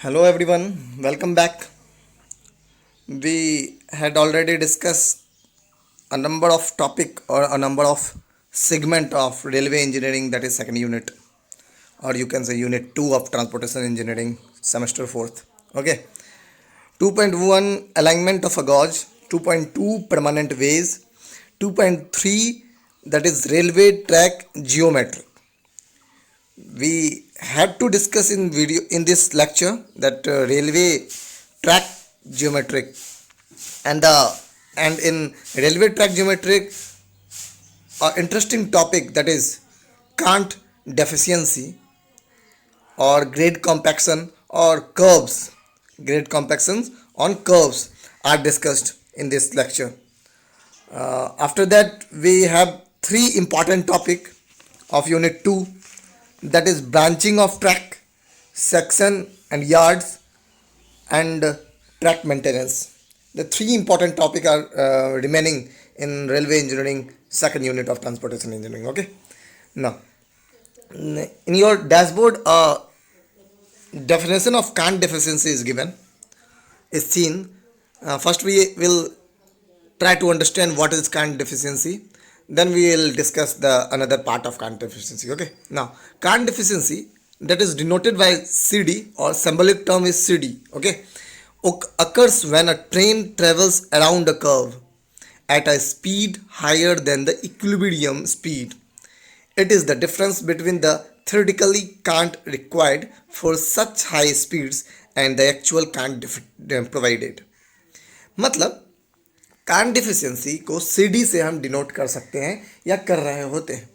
Hello everyone, welcome back. We had already discussed a number of topic or a number of segment of railway engineering, that is second unit, or you can say unit 2 of transportation engineering semester 4th. Okay. 2.1 alignment of a gauge, 2.2 permanent ways, 2.3 that is railway track geometry. We had to discuss in this lecture that railway track geometric and in railway track geometric interesting topic, that is Kant deficiency or grade compaction or curves. Grade compactions on curves are discussed in this lecture. After that, we have three important topic of unit 2, that is branching of track, section and yards, and track maintenance. The three important topic are remaining in railway engineering second unit of transportation engineering. Okay. Now, in your dashboard, definition of Kant deficiency is given, is seen. First, we will try to understand what is Kant deficiency. Then we will discuss the another part of Kant deficiency. Okay. Now, Kant deficiency, that is denoted by CD, or symbolic term is CD. Okay, occurs when a train travels around a curve at a speed higher than the equilibrium speed. It is the difference between the theoretically Kant required for such high speeds and the actual Kant provided. मतलब can't deficiency को CD से हम denote कर सकते हैं या कर रहे होते हैं.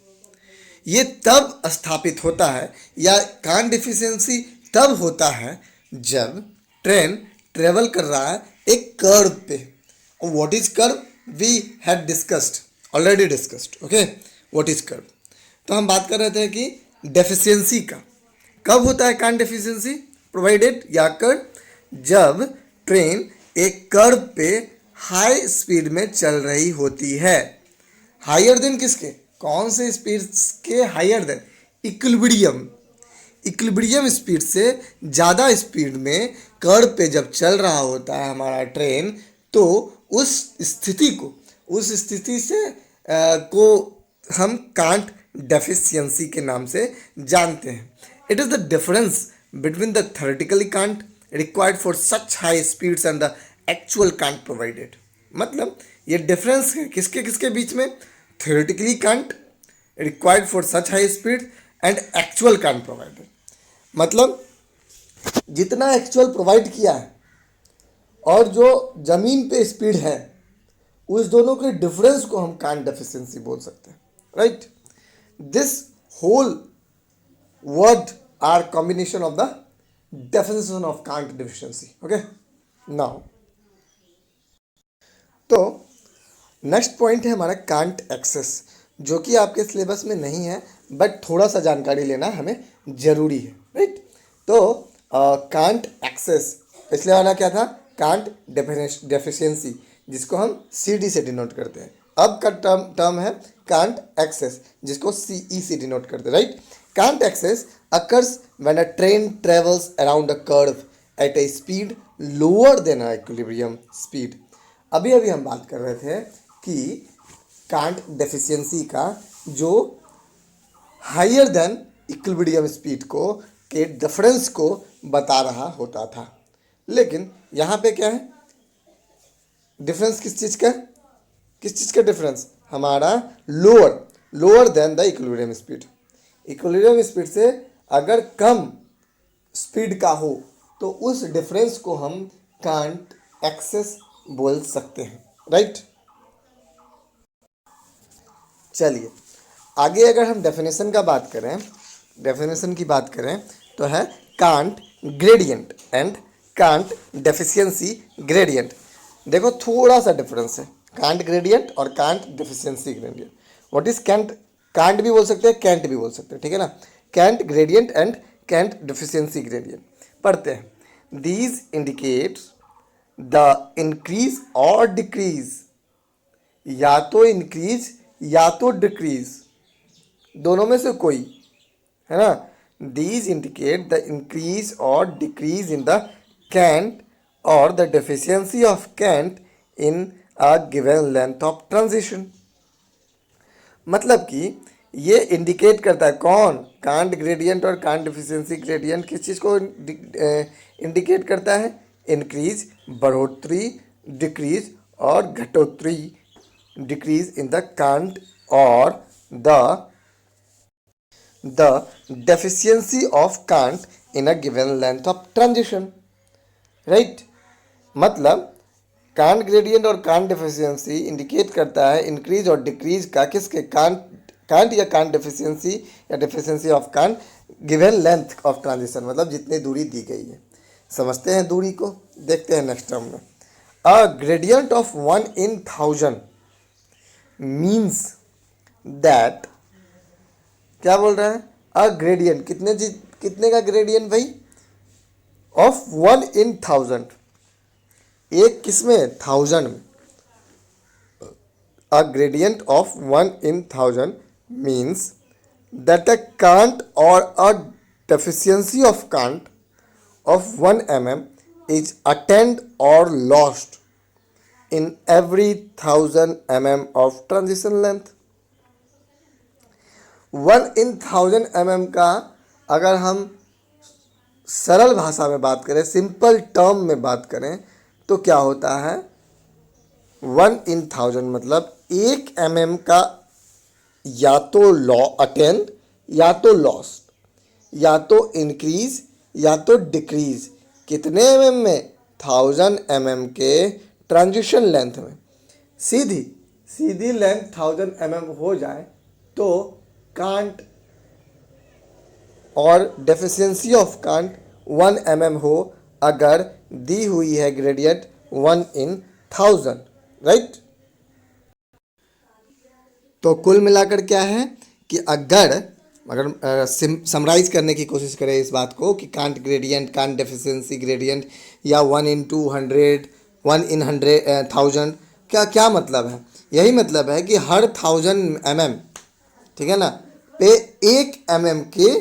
ये तब स्थापित होता है या कांट डिफिशियंसी तब होता है जब ट्रेन ट्रेवल कर रहा है एक कर्व पे. What is curve? We had discussed, already discussed. Okay, what is curve? तो हम बात कर रहे थे कि डेफिशिएंसी का कब होता है कांट डेफिशिएंसी प्रोवाइडेड या कर जब ट्रेन एक कर्व पे हाई स्पीड में चल रही होती है. हायर देन किसके? कौन से स्पीड के higher than? Equilibrium. Equilibrium speed से ज़्यादा स्पीड में कर्व पे जब चल रहा होता है हमारा ट्रेन, तो उस स्थिति से को हम कांट डेफिशिएंसी के नाम से जानते हैं. It is the difference between the theoretically can't required for such high speeds and the actual can't provided. मतलब ये डिफरेंस है किसके किसके बीच में? Theoretically can't required for such high speed and actual can't provided. मतलब जितना एक्चुअल प्रोवाइड किया है और जो जमीन पे स्पीड है, उस दोनों के डिफरेंस को हम कांट डेफिशिएंसी बोल सकते हैं. Right? This whole word are combination of the definition of cant deficiency. Okay, now तो नेक्स्ट पॉइंट है हमारा कांट एक्सेस, जो कि आपके सिलेबस में नहीं है, बट थोड़ा सा जानकारी लेना हमें जरूरी है. राइट? तो कांट एक्सेस, पिछले वाला क्या था? कांट डेफिशिएंसी, जिसको हम सी डी से डिनोट करते हैं. अब का टर्म है कांट एक्सेस, जिसको सी ई से डिनोट करते हैं. Right? Cant excess occurs when a train travels around a curve at a speed lower than a equilibrium speed. अभी हम बात कर रहे थे कि कांट डेफिशिएंसी का जो हायर देन इक्विलिब्रियम स्पीड को के डिफरेंस को बता रहा होता था. लेकिन यहाँ पे क्या है डिफरेंस? किस चीज़ का डिफरेंस? हमारा lower than the equilibrium speed. Equilibrium speed से अगर कम स्पीड का हो तो उस डिफरेंस को हम कांट एक्सेस बोल सकते हैं. राइट? चलिए आगे अगर हम डेफिनेशन की बात करें तो है can't gradient and can't deficiency gradient. देखो थोड़ा सा डिफरेंस है कांट ग्रेडियंट और count deficiency gradient. What is can't भी बोल सकते हैं, कैंट भी बोल सकते हैं. ठीक है ना? Cant gradient and cant deficiency gradient पढ़ते हैं. दीज इंडिकेट्स द इंक्रीज और डिक्रीज, या तो इंक्रीज या तो डिक्रीज, दोनों में से कोई है ना. these indicate the increase or decrease in the cant or the deficiency of cant in a given length of transition. मतलब कि ये इंडिकेट करता है कौन, कांट ग्रेडियंट और कांट डिफिशियंसी ग्रेडियंट किस चीज़ को इंडिकेट करता है, इंक्रीज, बढ़ोतरी, डिक्रीज और घटोतरी, डिक्रीज इन द कांट और the deficiency of Kant in a given length of transition, right? मतलब कांट ग्रेडियंट और कांट डिफिशियंसी इंडिकेट करता है इंक्रीज और डिक्रीज का किसके, कांट या कांट डिफिशियंसी या deficiency of can't given length of transition, मतलब जितनी दूरी दी गई है. समझते हैं दूरी को, देखते हैं नेक्स्ट टर्म में. अ ग्रेडियंट ऑफ 1/1000 मीन्स दैट, क्या बोल रहा है, अ ग्रेडियंट कितने का ग्रेडियंट भाई, ऑफ 1/1000, एक किसमें, 1000 में. अ gradient of 1/1000 means that a can't और अ deficiency of Kant of 1 mm is attained or lost in every 1000 mm of transition length. 1/1000 mm का अगर हम सरल भाषा में बात करें, सिंपल टर्म में बात करें, तो क्या होता है, 1/1000 मतलब 1 mm का या तो अटेंड या तो लॉस्ट या तो इंक्रीज या तो डिक्रीज, कितने mm में, 1000 mm के ट्रांजिशन लेंथ में. सीधी लेंथ 1000 mm हो जाए तो कांट और डेफिशिएंसी ऑफ कांट 1 mm हो अगर दी हुई है ग्रेडियंट 1/1000, राइट. तो कुल मिलाकर क्या है कि अगर समराइज करने की कोशिश करें इस बात को कि can't gradient, can't deficiency gradient या 1/200, 1/1000 क्या मतलब है, यही मतलब है कि हर 1000 mm, ठीक है ना, पे 1 mm के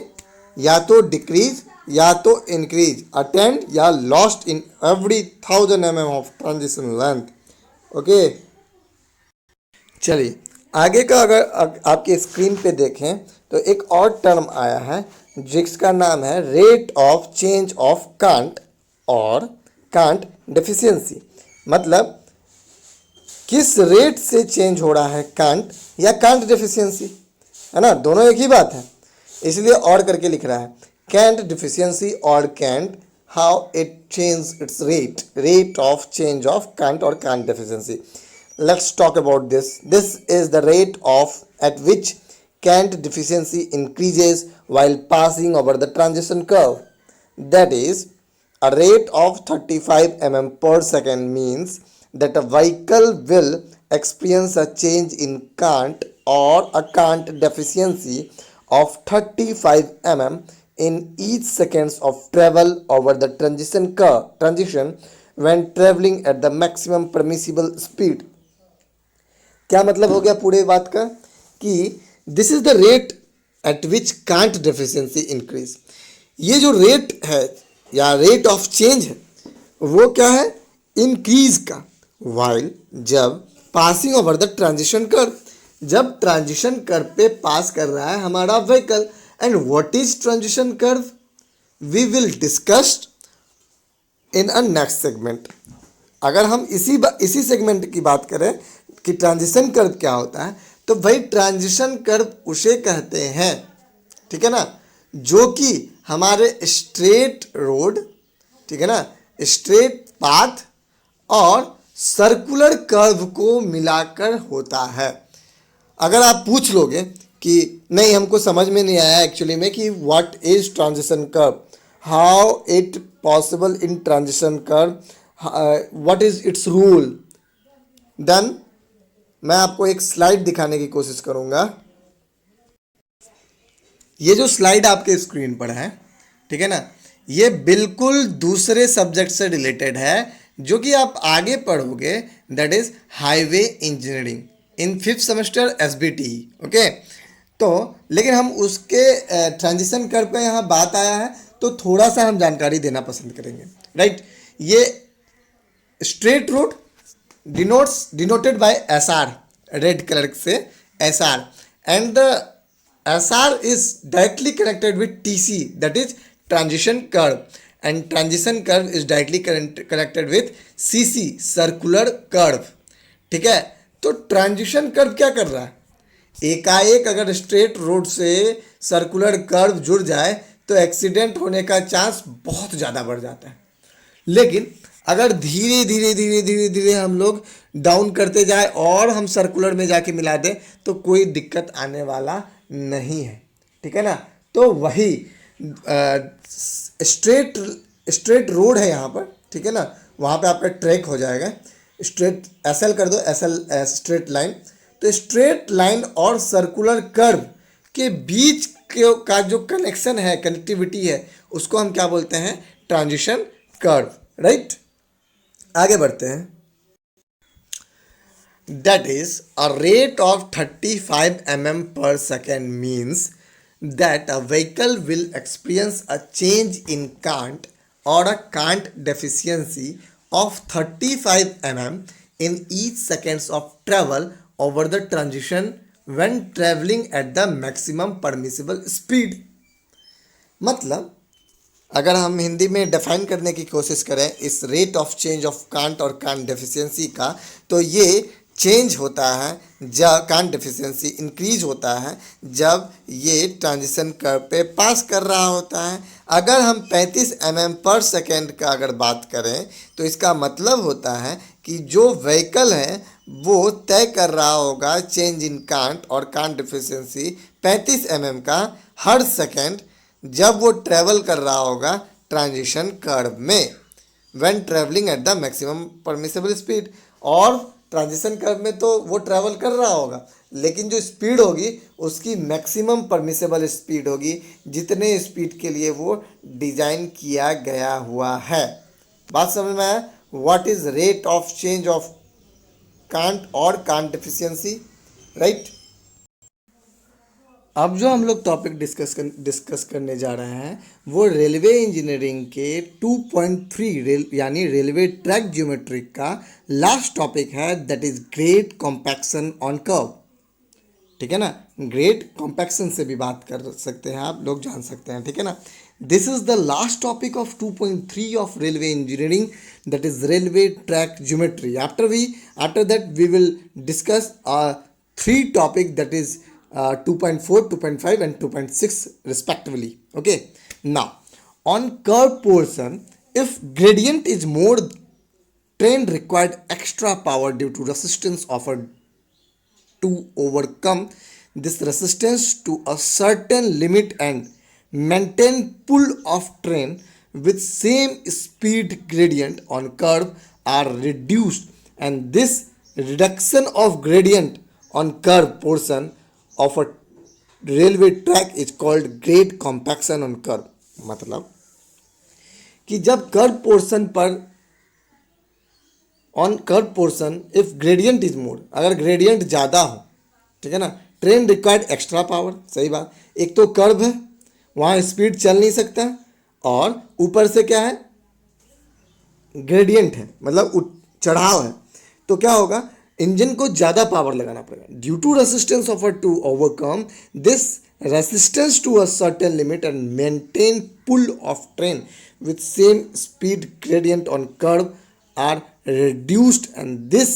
या तो डिक्रीज या तो इंक्रीज, अटेंड या lost in every 1000 mm of transition length. Okay, चलिए आगे का अगर आपके स्क्रीन पे देखें तो एक और टर्म आया है जिसका नाम है rate of change of count और कांट डेफिशिएंसी. मतलब किस रेट से चेंज हो रहा है कांट या कांट डेफिशिएंसी, है ना, दोनों एक ही बात है, इसलिए और करके लिख रहा है कांट डेफिशिएंसी और count, how it change its rate of change of count और count deficiency. Let's talk about this. This is the rate at which Kant deficiency increases while passing over the transition curve. That is, a rate of 35 mm per second means that a vehicle will experience a change in Kant or a Kant deficiency of 35 mm in each seconds of travel over the transition when traveling at the maximum permissible speed. क्या मतलब हो गया पूरे बात का कि this is the rate at which can't deficiency increase. ये जो रेट है या रेट ऑफ चेंज है वो क्या है, इंक्रीज का, वाइल जब passing over the transition curve, जब ट्रांजिशन कर्व पे पास कर रहा है हमारा vehicle. And what is transition curve, we will discuss in a next segment. अगर हम इसी सेगमेंट की बात करें कि ट्रांजिशन कर्व क्या होता है, तो भाई ट्रांजिशन कर्व उसे कहते हैं, ठीक है ना, जो कि हमारे स्ट्रेट रोड, ठीक है ना, स्ट्रेट पाथ और सर्कुलर कर्व को मिलाकर होता है. अगर आप पूछ लोगे कि नहीं हमको समझ में नहीं आया एक्चुअली में कि what is transition curve, how it possible in transition curve, what is its rule, then मैं आपको एक स्लाइड दिखाने की कोशिश करूंगा. ये जो स्लाइड आपके स्क्रीन पर है, ठीक है ना, ये बिल्कुल दूसरे सब्जेक्ट से रिलेटेड है जो कि आप आगे पढ़ोगे, that is highway engineering in 5th semester SBT. Okay, तो लेकिन हम उसके ट्रांजिशन कर्व पे यहाँ बात आया है तो थोड़ा सा हम जानकारी देना पसंद करेंगे, राइट। ये straight road denoted by S R, red colour से S R, and the S R is directly connected with T C, that is transition curve, and transition curve is directly connected with C C, circular curve, ठीक है। तो transition curve क्या कर रहा है, एकाएक अगर स्ट्रेट रोड से सर्कुलर कर्व जुड़ जाए तो एक्सीडेंट होने का चांस बहुत ज़्यादा बढ़ जाता है। लेकिन अगर धीरे धीरे धीरे धीरे धीरे हम लोग डाउन करते जाए और हम सर्कुलर में जाके मिला दें तो कोई दिक्कत आने वाला नहीं है, ठीक है ना। तो वही स्ट्रेट रोड है यहाँ पर, ठीक है ना, वहाँ पे आपका ट्रैक हो जाएगा, स्ट्रेट एसएल कर दो, एसएल स्ट्रेट लाइन। तो स्ट्रेट लाइन और सर्कुलर कर्व के बीच का जो कनेक्शन है, कनेक्टिविटी है, उसको हम क्या बोलते हैं, ट्रांजिशन कर्व, राइट। आगे बढ़ते हैं। That is a rate of 35 mm per second means that a vehicle will experience a change in cant or a cant deficiency of 35 mm in each seconds of travel over the transition when traveling at the maximum permissible speed। मतलब अगर हम हिंदी में define करने की कोशिश करें इस rate of change of count और कांट डेफिशिएंसी का, तो ये चेंज होता है जब कांट डेफिशिएंसी इंक्रीज होता है जब ये ट्रांजिशन कर्व पे पास कर रहा होता है। अगर हम 35 mm पर सेकेंड का अगर बात करें तो इसका मतलब होता है कि जो व्हीकल है वो तय कर रहा होगा चेंज इन कांट और कांट डेफिशिएंसी 35 mm का हर सेकेंड जब वो ट्रैवल कर रहा होगा ट्रांजिशन कर्व में, when travelling at the maximum permissible speed. और ट्रांजिशन कर्व में तो वो ट्रैवल कर रहा होगा लेकिन जो स्पीड होगी उसकी मैक्सिमम परमिसेबल स्पीड होगी, जितने स्पीड के लिए वो डिज़ाइन किया गया हुआ है। बात समझ में आया, what is rate of change of count और कांट डेफिशिएंसी, राइट। अब जो हम लोग टॉपिक डिस्कस करने जा रहे हैं वो रेलवे इंजीनियरिंग के 2.3 यानी रेलवे ट्रैक ज्योमेट्री का लास्ट टॉपिक है, that is grade compaction on curve, ठीक है ना। ग्रेड कॉम्पैक्शन से भी बात कर सकते हैं आप लोग, जान सकते हैं, ठीक है ना। This is the last topic of 2.3 of railway engineering, that is railway track geometry. After that we will discuss 3 topic, that is 2.4, 2.5 and 2.6 respectively. Okay, now on curve portion, if gradient is more, train required extra power due to resistance offered to overcome this resistance to a certain limit and maintain pull of train with same speed gradient on curve are reduced, and this reduction of gradient on curve portion of a railway track is called grade compaction on curve। मतलब कि जब curve portion पर on curve portion if gradient is more, अगर gradient ज़्यादा हो, ठीक है ना, ट्रेन रिक्वायर्ड एक्स्ट्रा पावर, सही बात। एक तो कर्व है वहाँ स्पीड चल नहीं सकता और ऊपर से क्या है, ग्रेडियंट है, मतलब चढ़ाव है, तो क्या होगा, इंजन को ज़्यादा पावर लगाना पड़ेगा। Due to resistance offer to overcome this resistance to a certain limit and maintain pull of train with same speed gradient on curve are reduced, and this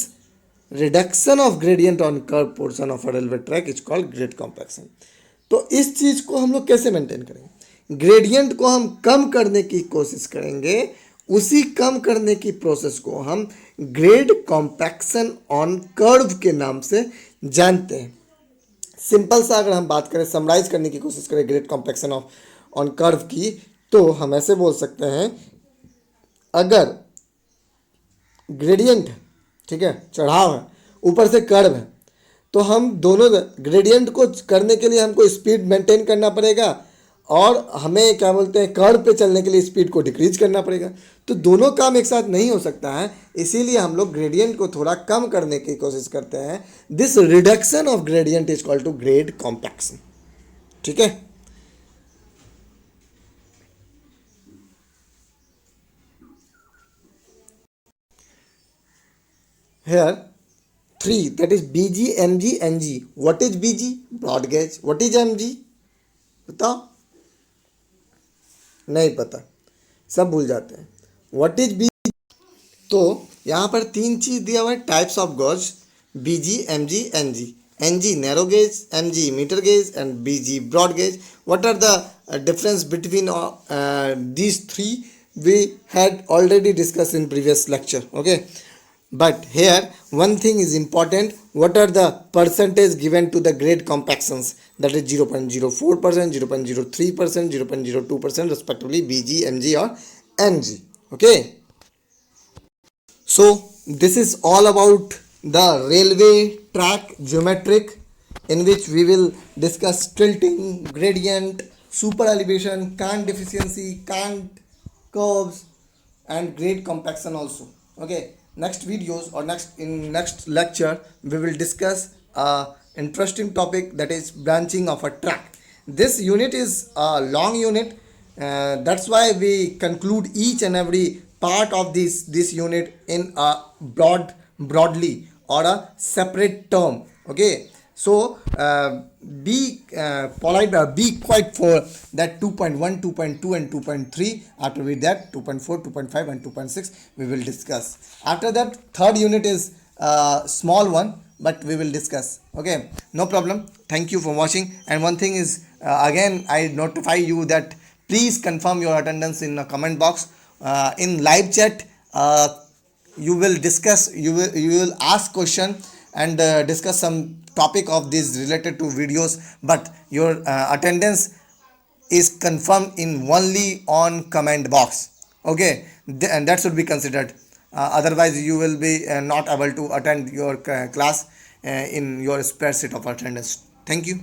reduction of gradient on curve portion of a railway track is called grade compaction। तो इस चीज़ को हम लोग कैसे maintain करेंगे, gradient को हम कम करने की कोशिश करेंगे, उसी कम करने की प्रोसेस को हम ग्रेड कॉम्पैक्शन ऑन कर्व के नाम से जानते हैं। सिंपल सा अगर हम बात करें, समराइज करने की कोशिश करें ग्रेड कॉम्पैक्शन ऑन कर्व की, तो हम ऐसे बोल सकते हैं, अगर ग्रेडियंट है, ठीक है, चढ़ाव है, ऊपर से कर्व है, तो हम दोनों ग्रेडियंट को करने के लिए हमको स्पीड मेंटेन करना पड़ेगा और हमें क्या बोलते हैं, कर्व पे चलने के लिए स्पीड को डिक्रीज करना पड़ेगा। तो दोनों काम एक साथ नहीं हो सकता है, इसीलिए हम लोग ग्रेडियंट को थोड़ा कम करने की कोशिश करते हैं। This reduction of gradient is called to grade compaction. ठीक है. Here 3, that is BG, MG, NG. What is BG? Broad gauge. What is MG? बताओ. नहीं पता, सब भूल जाते हैं. What is B. तो यहाँ पर तीन चीज दिया हुआ है, types of gauge, BG, MG, NG. NG narrow gauge, MG metre gauge and BG broad gauge. What are the difference between these three? We had already discussed in previous lecture. Okay, but here one thing is important. What are the percentage given to the grade compactions? That is 0.04%, 0.03%, 0.02% respectively, BG, MG or NG. Okay, so this is all about the railway track geometric, in which we will discuss tilting, gradient, super elevation, Kant deficiency, Kant curves, and grade compaction also. Okay, next videos or next lecture we will discuss a interesting topic, that is branching of a track. This unit is a long unit, that's why we conclude each and every part of this unit in a broadly or a separate term. Okay, so be polite, be quiet for that 2.1, 2.2 and 2.3. After with that 2.4, 2.5 and 2.6 we will discuss. After that third unit is small one, but we will discuss. Okay, no problem. Thank you for watching. And one thing is, again I notify you that please confirm your attendance in the comment box. In live chat, you will discuss, you will ask question and discuss some topic of this related to videos, but your attendance is confirmed in only on comment box. Okay, and that should be considered. Otherwise you will be not able to attend your class in your spare seat of attendance. Thank you.